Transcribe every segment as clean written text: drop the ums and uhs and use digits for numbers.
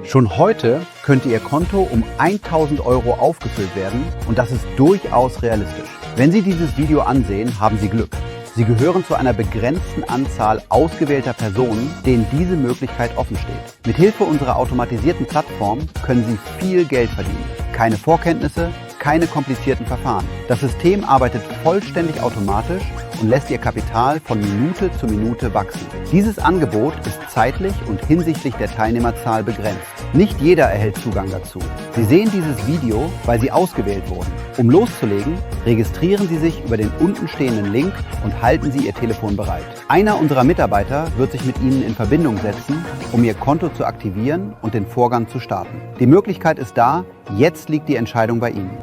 Schon heute könnte Ihr Konto um 1.000 € aufgefüllt werden und das ist durchaus realistisch. Wenn Sie dieses Video ansehen, haben Sie Glück. Sie gehören zu einer begrenzten Anzahl ausgewählter Personen, denen diese Möglichkeit offen steht. Mithilfe unserer automatisierten Plattform können Sie viel Geld verdienen. Keine Vorkenntnisse, keine komplizierten Verfahren. Das System arbeitet vollständig automatisch und lässt Ihr Kapital von Minute zu Minute wachsen. Dieses Angebot ist zeitlich und hinsichtlich der Teilnehmerzahl begrenzt. Nicht jeder erhält Zugang dazu. Sie sehen dieses Video, weil Sie ausgewählt wurden. Um loszulegen, registrieren Sie sich über den unten stehenden Link und halten Sie Ihr Telefon bereit. Einer unserer Mitarbeiter wird sich mit Ihnen in Verbindung setzen, um Ihr Konto zu aktivieren und den Vorgang zu starten. Die Möglichkeit ist da, jetzt liegt die Entscheidung bei Ihnen.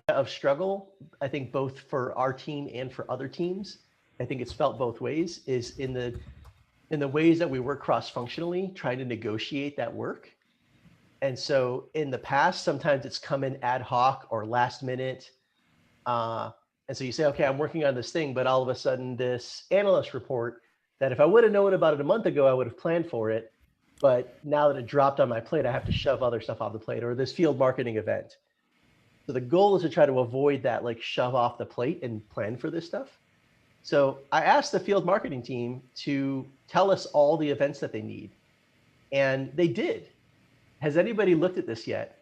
Of struggle, I think both for our team and for other teams, I think it's felt both ways, is in the ways that we work cross-functionally, trying to negotiate that work. And so in the past, sometimes it's come in ad hoc or last minute. And so you say, okay, I'm working on this thing, but all of a sudden this analyst report that if I would have known about it a month ago, I would have planned for it. But now that it dropped on my plate, I have to shove other stuff off the plate, or this field marketing event. So the goal is to try to avoid that, like shove off the plate and plan for this stuff. So I asked the field marketing team to tell us all the events that they need. And they did. Has anybody looked at this yet?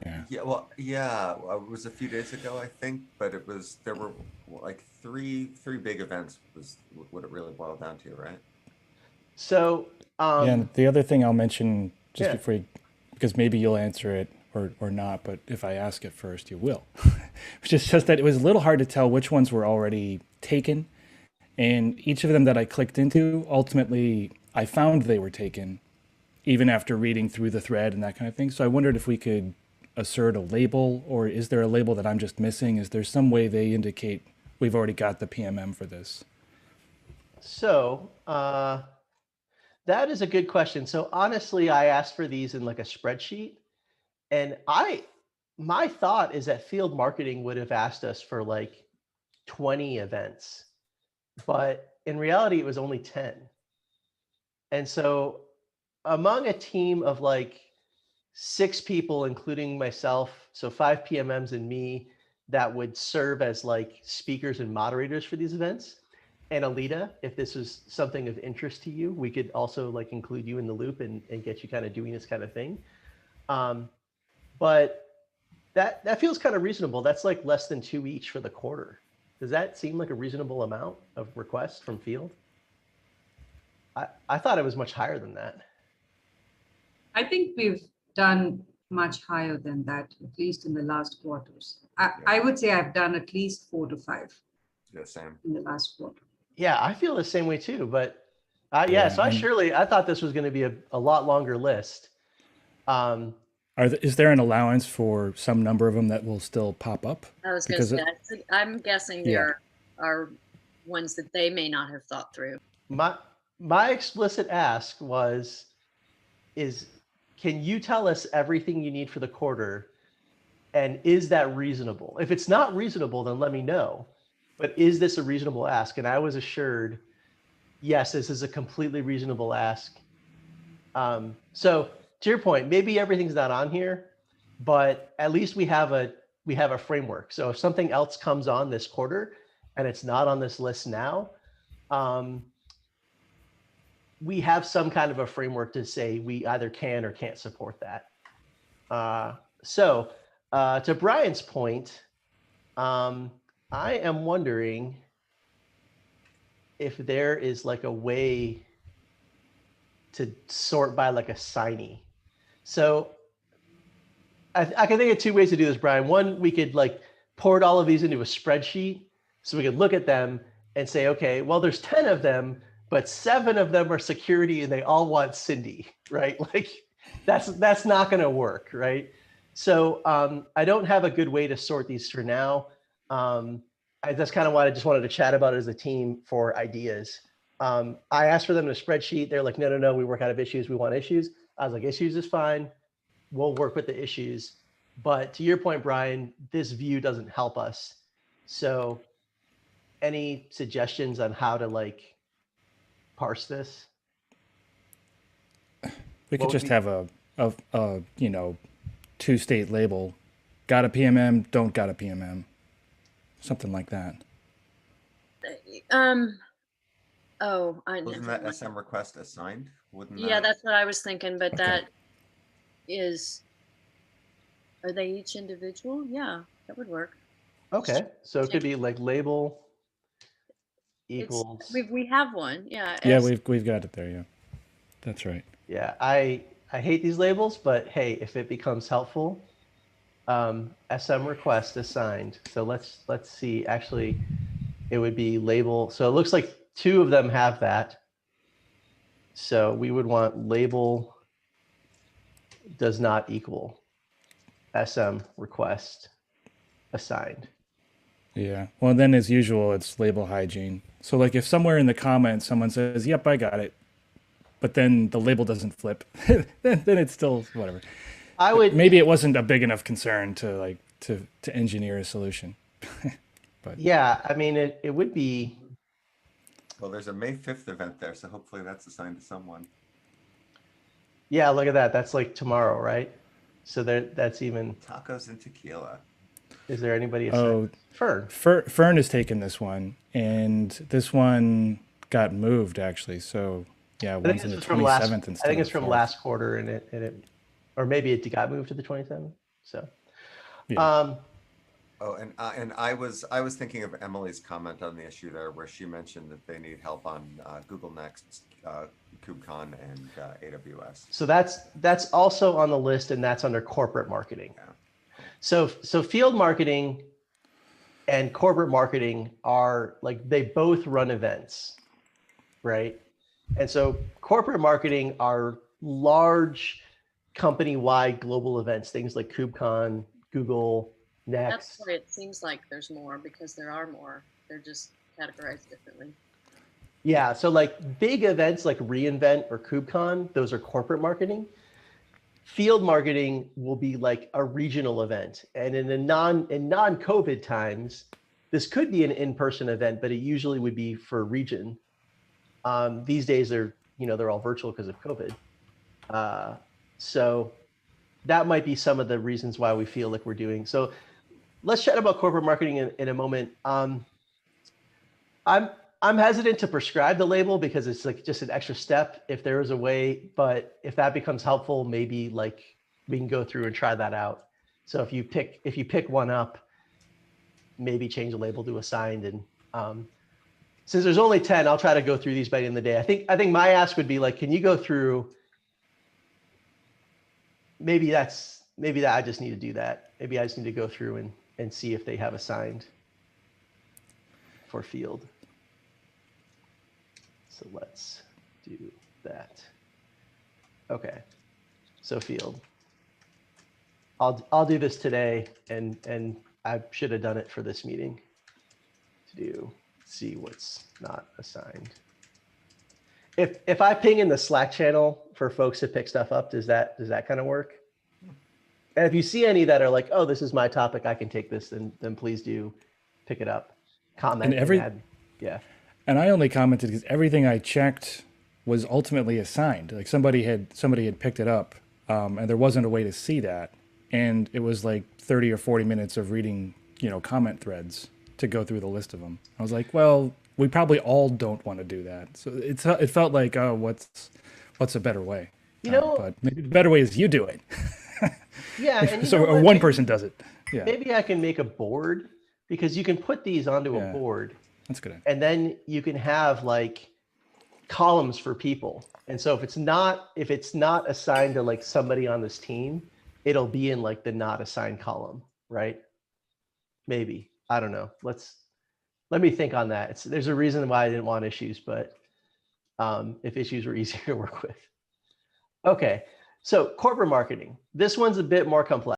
Yeah, it was a few days ago, I think, but there were like three big events was what it really boiled down to, right? So and the other thing I'll mention just before you, because maybe you'll answer it or not, but if I ask it first, you will. Which is just that it was a little hard to tell which ones were already taken. And each of them that I clicked into, ultimately, I found they were taken, even after reading through the thread and that kind of thing. So I wondered if we could assert a label, or is there a label that I'm just missing? Is there some way they indicate we've already got the PMM for this? So that is a good question. So honestly, I asked for these in like a spreadsheet. And my thought is that field marketing would have asked us for like 20 events, but in reality, it was only 10. And so among a team of like 6 people, including myself, so 5 PMMs and me, that would serve as like speakers and moderators for these events. And Alita, if this is something of interest to you, we could also like include you in the loop and get you kind of doing this kind of thing. But that feels kind of reasonable. That's like less than 2 each for the quarter. Does that seem like a reasonable amount of requests from field? I thought it was much higher than that. I think we've done much higher than that, at least in the last quarters. I would say I've done at least 4 to 5. Yeah, same. In the last quarter. Yeah, I feel the same way too. But so I thought this was going to be a lot longer list. Is there an allowance for some number of them that will still pop up? I was going to say, I'm guessing there are ones that they may not have thought through. My explicit ask can you tell us everything you need for the quarter? And is that reasonable? If it's not reasonable, then let me know. But is this a reasonable ask? And I was assured, yes, this is a completely reasonable ask. So to your point, maybe everything's not on here, but at least we have a framework. So if something else comes on this quarter and it's not on this list now, we have some kind of a framework to say we either can or can't support that. So to Brian's point, I am wondering if there is like a way to sort by like a signee. So I can think of 2 ways to do this, Brian. One, we could like port all of these into a spreadsheet so we could look at them and say, okay, well, there's 10 of them, but 7 of them are security and they all want Cindy, right? Like that's not going to work, right? So I don't have a good way to sort these for now. That's kind of why I just wanted to chat about it as a team for ideas. I asked for them in a spreadsheet. They're like, no, we work out of issues. We want issues. I was like, issues is fine. We'll work with the issues. But to your point, Brian, this view doesn't help us. So any suggestions on how to like parse this? We could just have a you know, 2-state label. Got a PMM, don't got a PMM. Something like that. Oh, Wasn't that SM request assigned? Wouldn't yeah, that? that's what I was thinking, but Okay. that is, are they each individual? Yeah, that would work. Okay, so it could be like label It's, equals. we have one, yeah. Yeah, we've got it there. Yeah, that's right. Yeah, I hate these labels, but hey, if it becomes helpful, SM request assigned. So let's see. Actually, it would be label. So it looks like 2 of them have that. So we would want label does not equal SM request assigned. Yeah. Well, then as usual, it's label hygiene. So like if somewhere in the comments someone says, "Yep, I got it," but then the label doesn't flip, then it's still whatever. I would Maybe it wasn't a big enough concern to like to engineer a solution. But yeah, I mean it would be. Well, there's a May 5th event there, so hopefully that's assigned to someone. Yeah, look at that. That's like tomorrow, right? So that's even. Tacos and tequila. Is there anybody? oh, Fern. Fern has taken this one, and this one got moved actually. So yeah, I think one's in the it's from last. 27th instead. I think of it's from 4th. last quarter, and it, or maybe it got moved to the 27th. So, Yeah. Oh, and I was thinking of Emily's comment on the issue there, where she mentioned that they need help on Google Next, KubeCon, and AWS. So that's also on the list, and that's under corporate marketing. Yeah. So field marketing and corporate marketing are like, they both run events, right? And so corporate marketing are large company-wide global events, things like KubeCon, Google, That's Next. why it seems like there's more, because there are more. They're just categorized differently. Yeah, so like big events like reInvent or KubeCon, those are corporate marketing. Field marketing will be like a regional event. And in non-COVID times, this could be an in-person event, but it usually would be for a region. These days they're all virtual because of COVID. So that might be some of the reasons why we feel like we're doing. So let's chat about corporate marketing in a moment. I'm hesitant to prescribe the label because it's like just an extra step if there is a way, but if that becomes helpful, maybe like we can go through and try that out. So if you pick one up, maybe change the label to assigned. And since there's only 10, I'll try to go through these by the end of the day. I think my ask would be like, can you go through, maybe that I just need to do that. Maybe I just need to go through and see if they have assigned for field. So let's do that. Okay, so field. I'll do this today, and I should have done it for this meeting. See what's not assigned. If I ping in the Slack channel for folks to pick stuff up, does that kind of work? And if you see any that are like, oh, this is my topic, I can take this, then please do pick it up, comment, and add. Yeah. And I only commented because everything I checked was ultimately assigned. Like somebody had picked it up, and there wasn't a way to see that. And it was like 30 or 40 minutes of reading, comment threads to go through the list of them. I was like, well, we probably all don't want to do that. So it felt like, oh, what's a better way? But maybe the better way is you do it. Yeah. And or one person does it. Yeah. Maybe I can make a board, because you can put these onto a board. That's good. And then you can have like columns for people. And so if it's not assigned to like somebody on this team, it'll be in like the not assigned column, right? Maybe. I don't know. Let me think on that. There's a reason why I didn't want issues, but if issues were easier to work with. Okay. So corporate marketing. This one's a bit more complex.